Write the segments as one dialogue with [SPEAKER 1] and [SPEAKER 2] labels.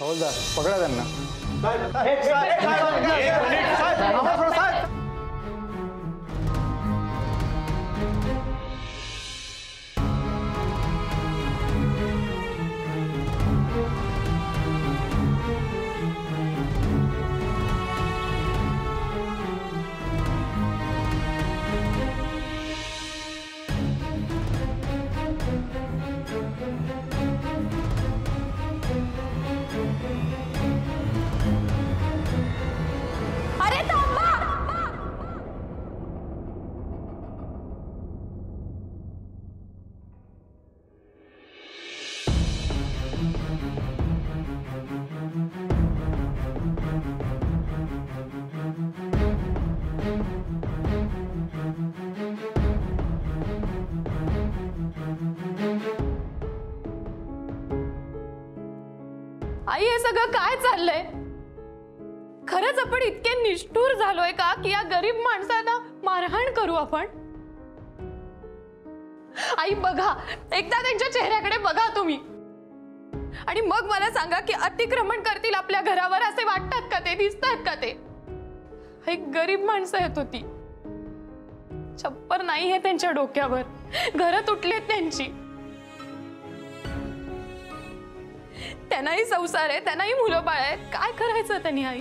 [SPEAKER 1] हवलदार पकडा त्यांना.
[SPEAKER 2] आई हे सगळं काय चाललंय? खरंच आपण इतके निष्ठुर झालोय का की या गरीब माणसाला मारहाण करू आपण? आई बघा, एकदा त्यांच्या चेहऱ्याकडे बघा तुम्ही आणि मग मला सांगा की अतिक्रमण करतील आपल्या घरावर असे वाटतात का ते, दिसतात का ते? एक गरीब माणसं आहेत होती, छप्पर नाही आहे त्यांच्या डोक्यावर, घरं तुटलेत त्यांची, त्यांनाही संसार आहे, त्यांनाही मुलं बाळ आहेत. काय करायचं त्यांनी? आई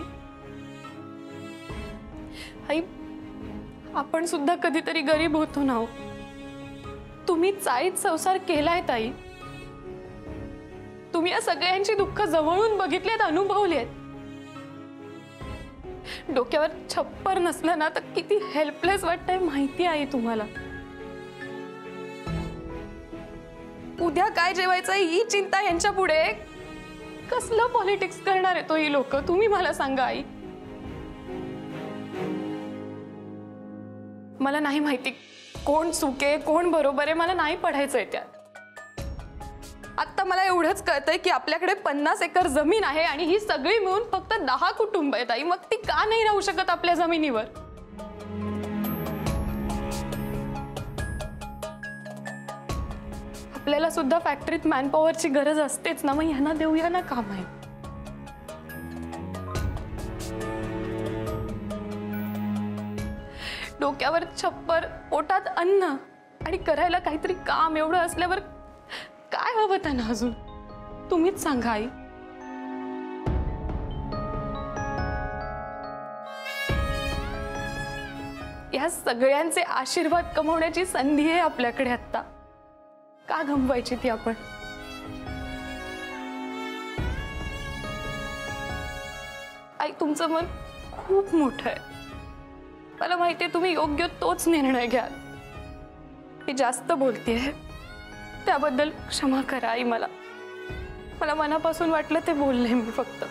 [SPEAKER 2] आई आपण सुद्धा कधीतरी गरीब होतो ना. तुम्ही चाळीत संसार केलाय ताई, तुम्ही या सगळ्यांची दुःख जवळून बघितलेत, अनुभवलेत. डोक्यावर छप्पर नसलं ना तर किती हेल्पलेस वाटतंय माहिती आहे तुम्हाला. उद्या काय जेवायचं ही चिंता यांच्या पुढे. कसलं पॉलिटिक्स करणार आहे तो ही लोक, तुम्ही मला सांगा आई. मला नाही माहिती कोण चूक आहे कोण बरोबर आहे, मला नाही पडायचंय त्यात. आता मला एवढंच कळतंय की आपल्याकडे 50 एकर जमीन आहे आणि ही सगळी मिळून फक्त 10 कुटुंब आहेत आई. मग ती का नाही राहू शकत आपल्या जमिनीवर? आपल्याला सुद्धा फॅक्टरीत मॅनपॉवरची गरज असतेच ना, मग यांना देऊया ना काम आहे. डोक्यावर छप्पर, पोटात अन्न आणि करायला काहीतरी काम एवढं असल्यावर काय हवं त्यांना अजून? तुम्हीच सांगा आई. या सगळ्यांचे आशीर्वाद कमवण्याची संधी आहे आपल्याकडे आता. का गमवायची ती आपण? आई तुमचं मन खूप मोठं आहे, मला माहितीये. तुम्ही योग्य तोच निर्णय घ्या. मी जास्त बोलतेय त्याबद्दल क्षमा करा आई. मला मनापासून वाटलं ते बोलले मी फक्त.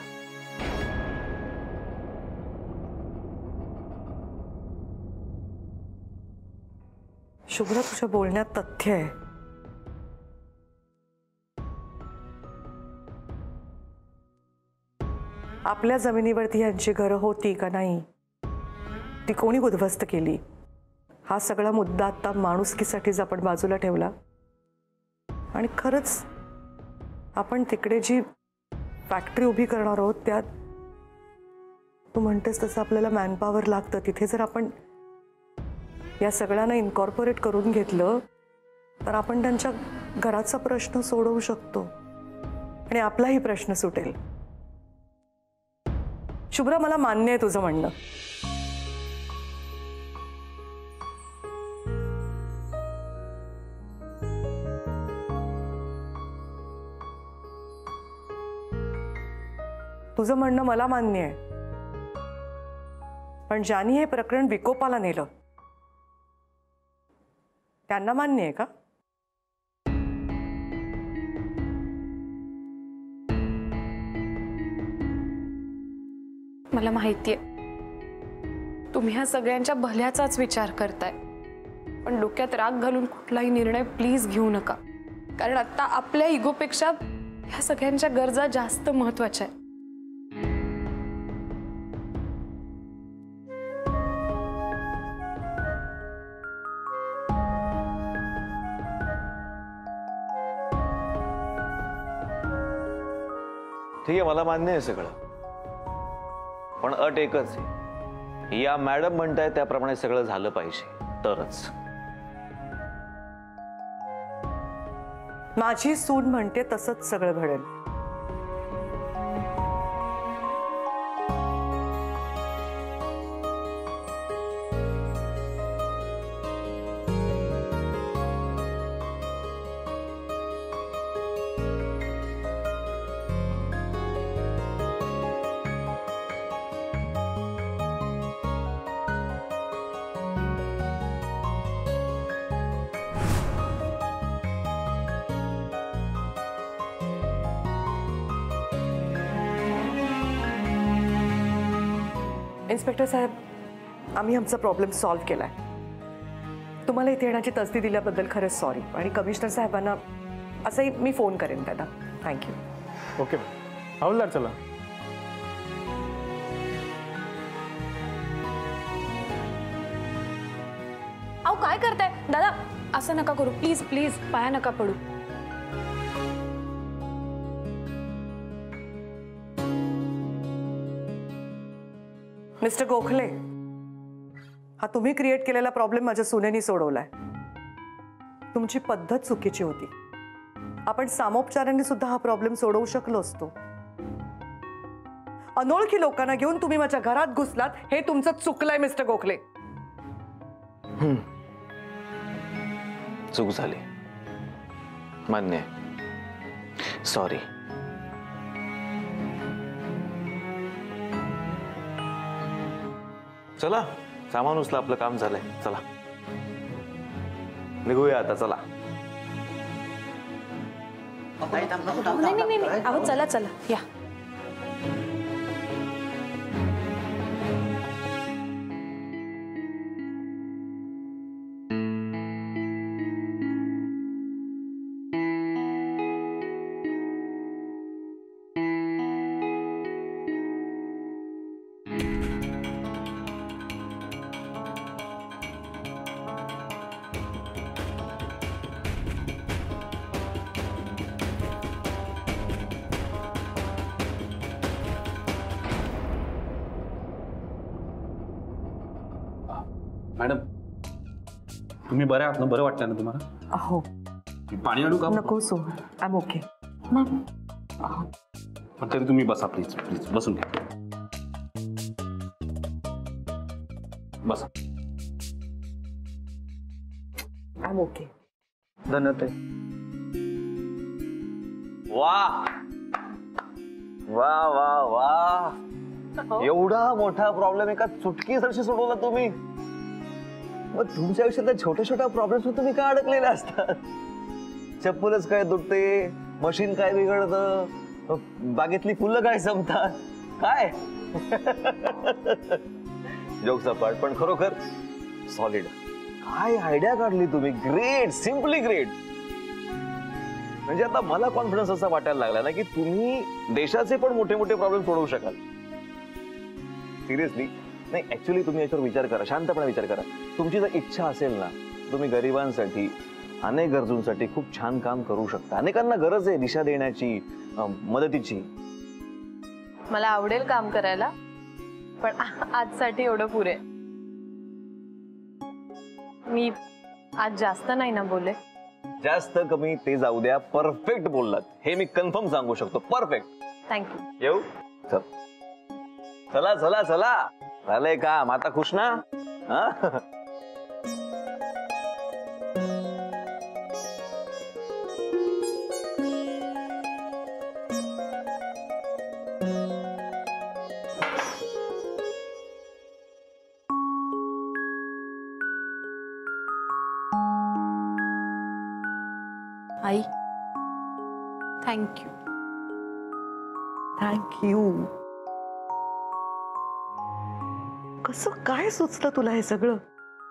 [SPEAKER 3] शुभ्रा, तुझ्या बोलण्यात तथ्य आहे. आपल्या जमिनीवरती यांची घरं होती का नाही, ती कोणी उद्ध्वस्त केली, हा सगळा मुद्दा आता माणुसकीसाठीच आपण बाजूला ठेवला. आणि खरंच आपण तिकडे जी फॅक्टरी उभी करणार आहोत त्यात तू म्हणतेस तसं आपल्याला मॅनपॉवर लागतं. तिथे जर आपण या सगळ्यांना इन्कॉर्पोरेट करून घेतलं तर आपण त्यांच्या घराचा प्रश्न सोडवू शकतो आणि आपलाही प्रश्न सुटेल. शुभ्रा, मला मान्य आहे तुझं म्हणणं. तुझं म्हणणं मला मान्य आहे, पण ज्यांनी हे प्रकरण विकोपाला नेलं त्यांना मान्य आहे का?
[SPEAKER 2] मला माहितीये तुम्ही ह्या सगळ्यांच्या भल्याचाच विचार करताय, पण डोक्यात राग घालून कुठलाही निर्णय प्लीज घेऊ नका. कारण आता आपल्या इगोपेक्षा ह्या सगळ्यांच्या गरजा जास्त महत्त्वाच्या आहेत.
[SPEAKER 1] ठीक आहे, मला मान्य आहे सगळं, पण अट एकच आहे, या मॅडम म्हणताय त्याप्रमाणे सगळं झालं पाहिजे तरच.
[SPEAKER 3] माझी सून म्हणते तसंच सगळं घडेल. इन्स्पेक्टर साहेब, आम्ही आमचा प्रॉब्लेम सॉल्व्ह केलाय. तुम्हाला इथे येण्याची तसदी दिल्याबद्दल खरंच सॉरी. आणि कमिशनर साहेबांना असंही मी फोन करेन त्यांना. थँक्यू.
[SPEAKER 4] ओके हवलदार, चला.
[SPEAKER 2] अहो काय करताय दादा, असं नका करू प्लीज प्लीज, पाया नका पडू.
[SPEAKER 3] मिस्टर गोखले, हा तुम्ही क्रिएट केलेला प्रॉब्लेम माझ्या सुनेनी सोडवलाय. तुमची पद्धत चुकीची होती. आपण सामोपचाराने सुद्धा हा प्रॉब्लेम सोडवू शकलो असतो. अनोळखी लोकांना घेऊन तुम्ही माझ्या घरात घुसलात, हे तुमचं चुकलंय मिस्टर गोखले.
[SPEAKER 1] चूक झाली, मान्य आहे, सॉरी. चला, सामान उचला, आपलं काम झालंय, चला निघूया आता, चला.
[SPEAKER 2] नाही, अहो चला चला या.
[SPEAKER 4] मॅडम, तुम्ही बरे आहात ना? बरं वाटलं ना तुम्हाला?
[SPEAKER 3] हो.
[SPEAKER 4] पाणी आणू का?
[SPEAKER 3] नको सो, आय एम ओके.
[SPEAKER 4] पण तरी तुम्ही बसा, प्लीज प्लीज बसून घ्या. बसा.
[SPEAKER 3] I am okay.
[SPEAKER 4] धन्यवाद.
[SPEAKER 1] वा वा वा वा, एवढा मोठा प्रॉब्लेम एका चुटकीसरशी सोडवला तुम्ही. मग तुमच्या आयुष्यातल्या छोट्या छोट्या प्रॉब्लेम्स तुम्ही काय अडकलेले असतात? चप्पलच काय तुटते, मशीन काय बिघडतं, बागेतली फुलं काय संपतात, काय जोक्स अपार्ट, पण खरोखर सॉलिड. काय आयडिया काढली तुम्ही, ग्रेट, सिम्पली ग्रेट. म्हणजे आता मला कॉन्फिडन्स असा वाटायला लागला ना की तुम्ही देशाचे पण मोठे मोठे प्रॉब्लेम सोडवू शकाल. सिरियसली. नाही, ऍक्च्युअली तुम्ही याच्यावर विचार करा, शांतपणे विचार करा. तुमची जर इच्छा असेल ना, तुम्ही गरिबांसाठी, अनेक गरजूंसाठी खूप छान काम करू शकता. अनेकांना गरज आहे दिशा देण्याची, मदतीची.
[SPEAKER 2] मला आवडेल काम करायला, पण आजसाठी एवढं पुरे. मी आज जास्त नाही ना बोले?
[SPEAKER 1] जास्त कमी ते जाऊ द्या, परफेक्ट बोललात, हे मी कन्फर्म सांगू शकतो. परफेक्ट.
[SPEAKER 2] थँक्यू.
[SPEAKER 1] येऊ? चल, चला चला चला, झालंय काम आता, खुश ना?
[SPEAKER 2] आई, थँक्यू.
[SPEAKER 3] थँक्यू. कसं काय सुचलं तुला हे सगळं?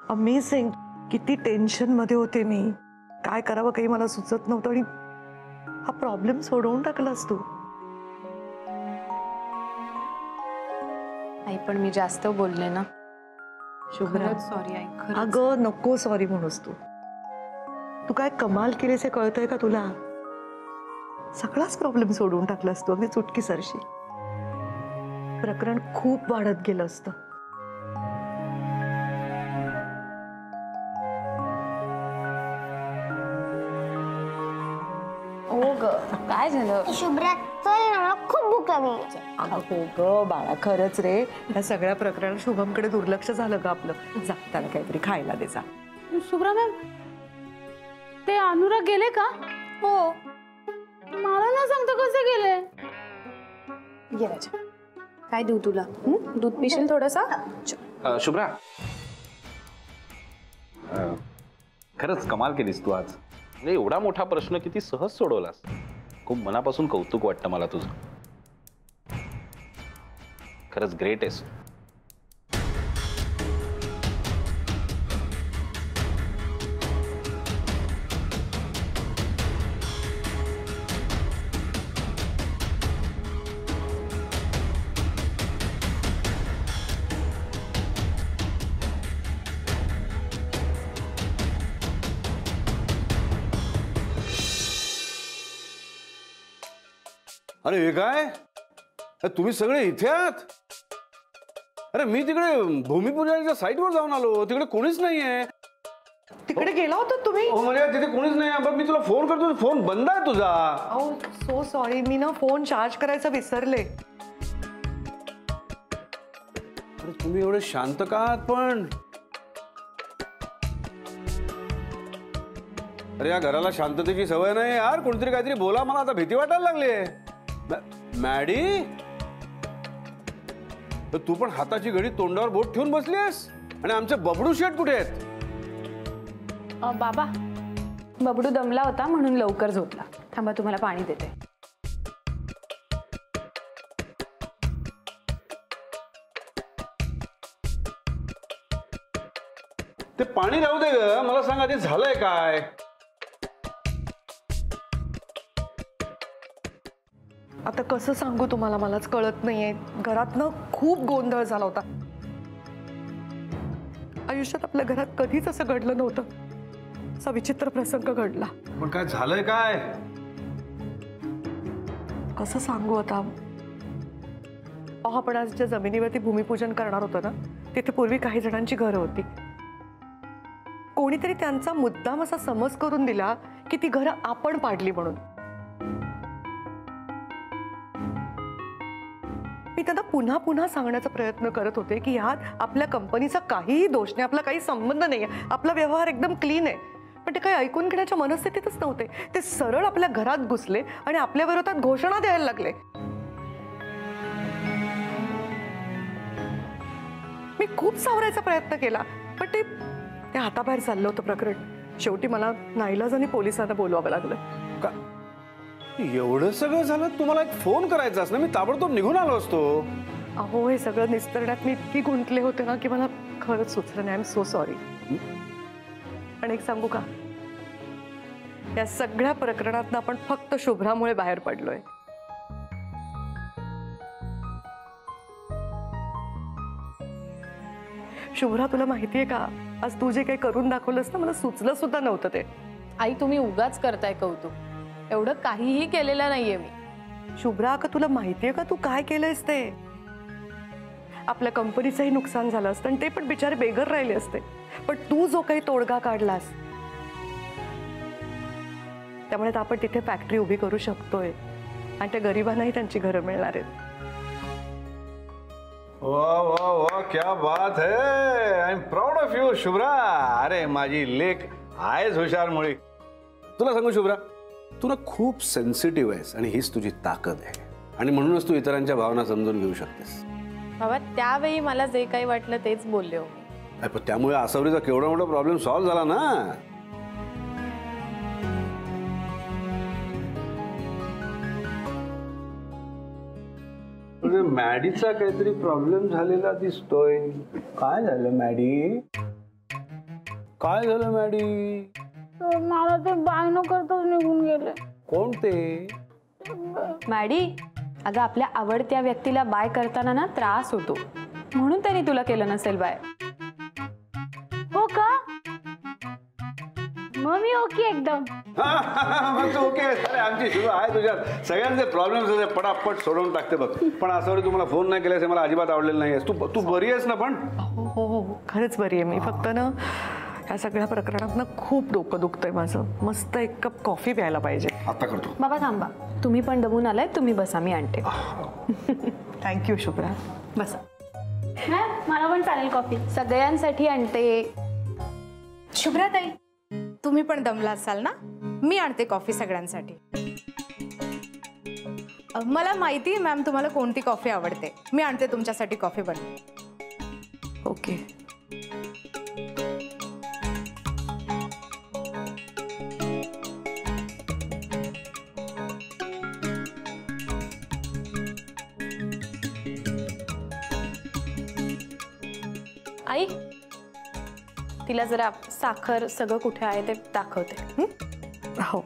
[SPEAKER 3] अमेझिंग. किती टेन्शन मध्ये होते मी, काय करावं काही मला सुचत नव्हतं, आणि हा प्रॉब्लेम सोडवून टाकलास तू.
[SPEAKER 2] आई पण मी जास्त बोलले ना.
[SPEAKER 3] शुभ्रा,
[SPEAKER 2] सॉरी आई, खरंच.
[SPEAKER 3] अगं नको सॉरी म्हणूस. तू काय कमाल केलीस हे कळतंय का तुला? सगळाच प्रॉब्लेम सोडवून टाकला असतो अगदी चुटकीसरशी. प्रकरण खूप वाढत गेलं असतं.
[SPEAKER 2] हो ग, काय झालं?
[SPEAKER 5] शुभ्रा चल ना, मला खूप भूक लागली.
[SPEAKER 3] अगं हो ग बाळा, खरंच रे, या सगळ्या प्रकरणात शुभमकडे दुर्लक्ष झालं ग आपलं. जाताना काहीतरी खायला दे जा.
[SPEAKER 6] शुभ्रा मॅम, ते अनुराग गेले का?
[SPEAKER 2] हो.
[SPEAKER 6] मला ना सांगता कसे गेले?
[SPEAKER 2] ये राजा, काय देऊ तुला? दूध पिशील थोडंसा?
[SPEAKER 4] शुभ्रा, खरंच कमाल केलीस तू आज. म्हणजे एवढा मोठा प्रश्न किती सहज सोडवलास. खूप मनापासून कौतुक वाटतं मला तुझं. खरंच ग्रेट आहेस.
[SPEAKER 7] अरे हे काय? अरे तुम्ही सगळे इथे आहात? अरे मी तिकडे भूमिपूजनाच्या साईटवर जाऊन आलो, तिकडे कोणीच नाहीये.
[SPEAKER 3] तिकडे गेला होता तुम्ही?
[SPEAKER 7] हो म्हणजे तिथे कोणीच नाही. बघ मी तुला फोन करतो, फोन बंद आहे तुझा.
[SPEAKER 3] अहो सो सॉरी, मी ना फोन चार्ज करायचं विसरले.
[SPEAKER 7] अरे तुम्ही एवढे शांत का आहात पण? अरे या घराला शांततेची सवय नाही यार. कोणतरी काहीतरी बोला, मला आता भीती वाटायला लागली. मॅडी, तू पण हाताची घडी तोंडावर बोट ठेवून बसलीस. आणि आमचे बबडू शेट कुठे आहेत?
[SPEAKER 6] बाबा, बबडू दमला होता म्हणून लवकर झोपला. थांबा, तुम्हाला पाणी देते.
[SPEAKER 7] ते पाणी राहू दे ग, मला सांग आधी झालंय काय?
[SPEAKER 3] आता कसं सांगू तुम्हाला, मलाच कळत नाहीये. घरात ना खूप गोंधळ झाला होता. आयुष्यात आपल्या घरात कधीच असं घडलं नव्हतं. असा विचित्र प्रसंग घडला.
[SPEAKER 7] पण काय झालंय काय?
[SPEAKER 3] कसं सांगू आता. आपण आज ज्या जमिनीवरती भूमिपूजन करणार होतो ना, तिथे पूर्वी काही जणांची घरं होती. कोणीतरी त्यांचा मुद्दाम असा समज करून दिला की ती घरं आपण पाडली म्हणून. मी त्यांना पुन्हा पुन्हा सांगण्याचा प्रयत्न करत होते की यात आपल्या कंपनीचा काहीही दोष नाही, आपला काही संबंध नाहीये, आपला व्यवहार एकदम क्लीन आहे. पण ते काही ऐकून घेण्याच्या मनस्थितीतच नव्हते. ते सरळ आपल्या घरात घुसले आणि आपल्या विरोधात घोषणा द्यायला लागले. मी खूप सावरायचा प्रयत्न केला, पण ते हाताबाहेर चाललं होतं प्रकरण. शेवटी मला नाईलाजाने पोलिसांना बोलवावं लागलं.
[SPEAKER 7] का एवढं सगळं झालं? तुम्हाला एक फोन करायचास ना, मी ताबडतोब निघून आलो असतो.
[SPEAKER 3] अहो हे सगळं निस्तरण्यात मी इतकी गुंतले होते ना की मला खरंच सुचलं नाही. I am so sorry. आणि एक सांगू का, या सगळ्या प्रकरणात आपण फक्त शुभ्रामुळे बाहेर पडलोय. शुभ्रा, तुला माहितीये का, आज तू जे काही करून दाखवलंस ना, मला सुचलं सुद्धा नव्हतं ते.
[SPEAKER 2] आई, तुम्ही उगाच करताय कौतुक. एवढं काहीही केलेलं नाहीये मी.
[SPEAKER 3] शुभ्रा, का तुला माहितीये का तू काय केलंयस ते? आपल्या कंपनीचंही नुकसान झालं असतं आणि ते पण बिचारे बेघर राहिले असते. पण तू जो काही तोडगा काढलास त्यामुळे आपण तिथे फॅक्टरी उभी करू शकतोय आणि त्या गरिबांनाही त्यांची घरं मिळणार आहेत.
[SPEAKER 7] वाह वाह वाह, क्या बात है. I am proud of you Shubhra. अरे माझी लेक आहेच हुशार मुळी. तुला सांगू शुभ्रा, तू ना खूप सेन्सिटिव्ह आहेस आणि हीच तुझी ताकद आहे. आणि म्हणूनच तू इतरांच्या भावना समजून घेऊ शकतेस.
[SPEAKER 2] बाबा, त्यावेळी मला जे काही वाटलं तेच बोलले हो.
[SPEAKER 7] पण त्यामुळे आसावरीचा केवढा मोठा प्रॉब्लेम सॉल्व्ह झाला ना. मॅडीचा काहीतरी प्रॉब्लेम झालेला दिसतोय. काय झालं मॅडी? काय झालं मॅडी?
[SPEAKER 6] मला ते बाय न करताच निघून गेले.
[SPEAKER 7] कोण ते?
[SPEAKER 6] मॅडी, अगं आपल्या आवडत्या व्यक्तीला बाय करताना ना त्रास होतो, म्हणून त्यांनी तुला केलं नसेल बाय. हो का? मग मी ओके एकदम.
[SPEAKER 7] मग तू ओके. अरे आमची शुभ आहे तुझ्यात सगळ्यांचे प्रॉब्लेम्स पटापट सोडवून टाकते बघ. पण असं तुम्हाला फोन नाही केल्यास मला अजिबात आवडलेलं नाही. तू बरी आहेस ना? पण
[SPEAKER 3] हो खरंच बरी आहे मी. फक्त ना या सगळ्या प्रकरणात ना खूप डोकं दुखतंय माझं. मस्त एक कप कॉफी प्यायला पाहिजे.
[SPEAKER 7] आता करतो.
[SPEAKER 6] बाबा थांबा, तुम्ही पण दमून आलाय, तुम्ही बसा, मी आणते.
[SPEAKER 3] थँक्यू शुभ्रा.
[SPEAKER 6] बसा. मला पण चालेल कॉफी. सगळ्यांसाठी आणते.
[SPEAKER 8] शुभ्राताई, तुम्ही पण दमला असाल ना? मी आणते कॉफी सगळ्यांसाठी. मला माहिती आहे मॅम तुम्हाला कोणती कॉफी आवडते. मी आणते तुमच्यासाठी कॉफी बनवून.
[SPEAKER 3] ओके.
[SPEAKER 6] आई, तिला जरा साखर सगळं कुठे आहे ते दाखवते.
[SPEAKER 3] हो.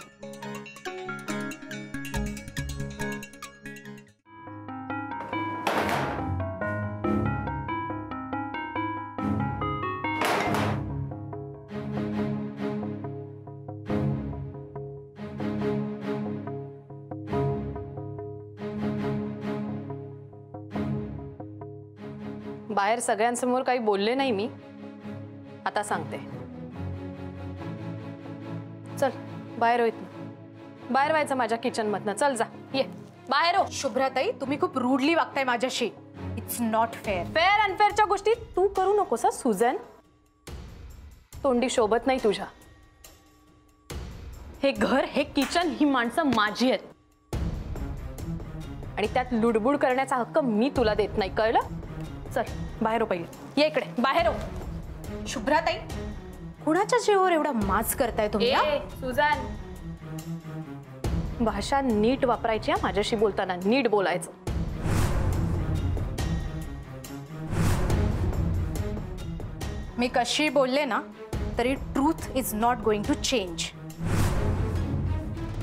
[SPEAKER 6] बाहेर सगळ्यांसमोर काही बोलले नाही मी, आता सांगते. चल बाहेर होईत ना. बाहेर व्हायचं माझ्या किचन मधनं. चल जा, ये बाहेर हो.
[SPEAKER 8] शुभ्राताई, तुम्ही खूप रूडली वागताय माझ्याशी. It's not fair.
[SPEAKER 6] फेअर अनफेअरच्या गोष्टी तू करू नकोस सुजन. तोंडी शोभत नाही तुझ्या. हे घर, हे किचन, ही माणसं माझी आहेत आणि त्यात लुडबुड करण्याचा हक्क मी तुला देत नाही, कळलं? चल बाहेर हो पहिले. ये इकडे बाहेर हो.
[SPEAKER 8] शुभ्राताई, कुणाच्या जीवावर एवढा माज करताय तुम्ही?
[SPEAKER 6] सुजान, भाषा नीट वापरायची. माझ्याशी बोलताना नीट बोलायचं.
[SPEAKER 8] मी कशी बोलले ना तरी truth is not going to change.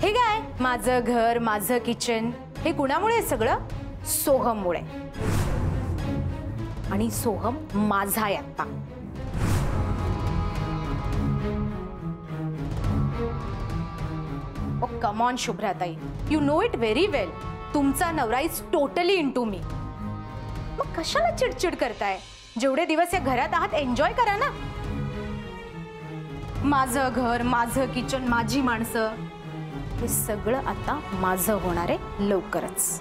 [SPEAKER 8] हे काय माझं घर, माझं किचन, हे कुणामुळे सगळं? सोहममुळे. आणि सोहम माझा आहे आता. ओ कम ऑन शुभ्राताई, you know it very well. तुमचा नवरा इज टोटली इनटू मी. मग कशाला चिडचिड करताय? जेवढे दिवस या घरात आहात एन्जॉय करा ना. माझं घर, माझं किचन, माझी माणसं, हे सगळं आता माझं होणार आहे लवकरच.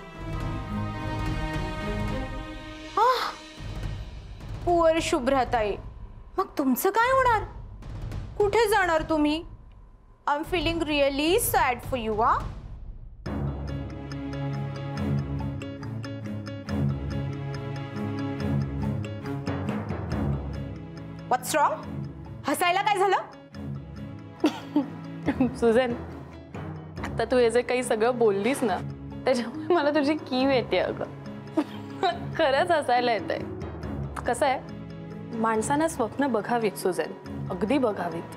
[SPEAKER 8] पुअर शुभ्राताई, मग तुमचं काय होणार? कुठे जाणार तुम्ही? I am feeling really sad for you. What's wrong? हसायला काय झालं?
[SPEAKER 6] सुजन, आता तू हे जे काही सगळं बोललीस ना, त्याच्यामुळे मला तुझी कीव येते. अगं खरंच हसायला येतंय. कसं आहे, माणसानं स्वप्न बघावीत सुजन, अगदी बघावीत.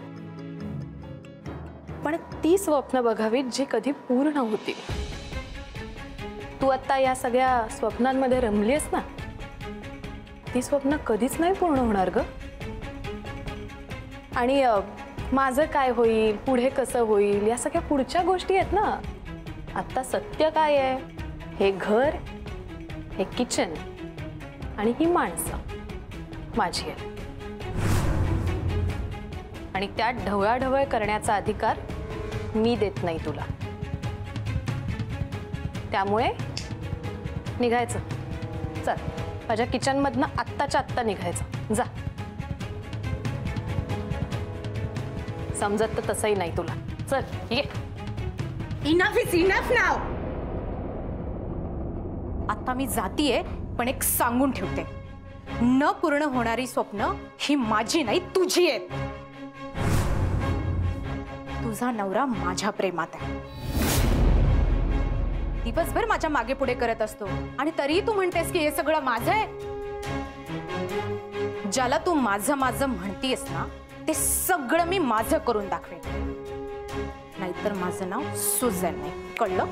[SPEAKER 6] पण ती स्वप्न बघावीत जी कधी पूर्ण होतील. तू आता या सगळ्या स्वप्नांमध्ये रमलीस ना, ती स्वप्न कधीच नाही पूर्ण होणार ग. आणि माझं काय होईल, पुढे कसं होईल, या सगळ्या पुढच्या गोष्टी आहेत ना. आता सत्य काय आहे? हे घर, हे किचन आणि ही माणसं माझी आहे. आणि त्यात ढवळाढवळ करण्याचा अधिकार मी देत नाही तुला. त्यामुळे निघायचं. चल, माझ्या किचन मधनं आत्ताच्या आत्ता निघायचं. जा. समजत तर तसंही नाही तुला. चल ये.
[SPEAKER 8] इनफ इज इनफ नाव. आता मी जातीये, पण एक सांगून ठेवते, न पूर्ण होणारी स्वप्न ही माझी नाही तुझी आहेत. तुझा नवरा माझ्या प्रेमात आहे. दिवसभर माझ्या मागे पुढे करत असतो आणि तरीही तू म्हणतेस की हे सगळं माझं आहे. ज्याला तू माझं माझं म्हणतीयस ना, ते सगळं मी माझं करून दाखवेन. नाहीतर माझं नाव सुजन नाही, कळलं?